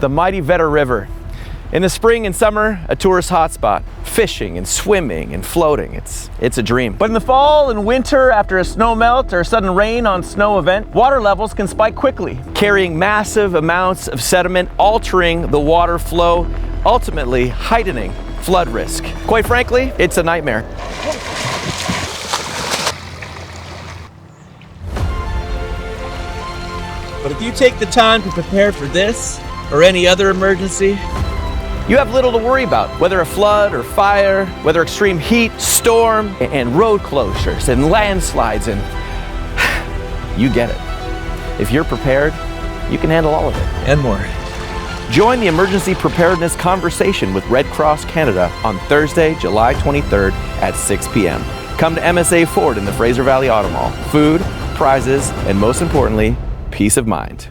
The mighty Vedder River. In the spring and summer, a tourist hotspot. Fishing and swimming and floating, it's a dream. But in the fall and winter, after a snow melt or a sudden rain on snow event, water levels can spike quickly, carrying massive amounts of sediment, altering the water flow, ultimately heightening flood risk. Quite frankly, it's a nightmare. But if you take the time to prepare for this or any other emergency, you have little to worry about, whether a flood or fire, whether extreme heat, storm, and road closures and landslides, and you get it. If you're prepared, you can handle all of it and more. Join the emergency preparedness conversation with Red Cross Canada on Thursday, July 23rd at 6 p.m. Come to MSA Ford in the Fraser Valley Automall. Food, prizes, and most importantly, peace of mind.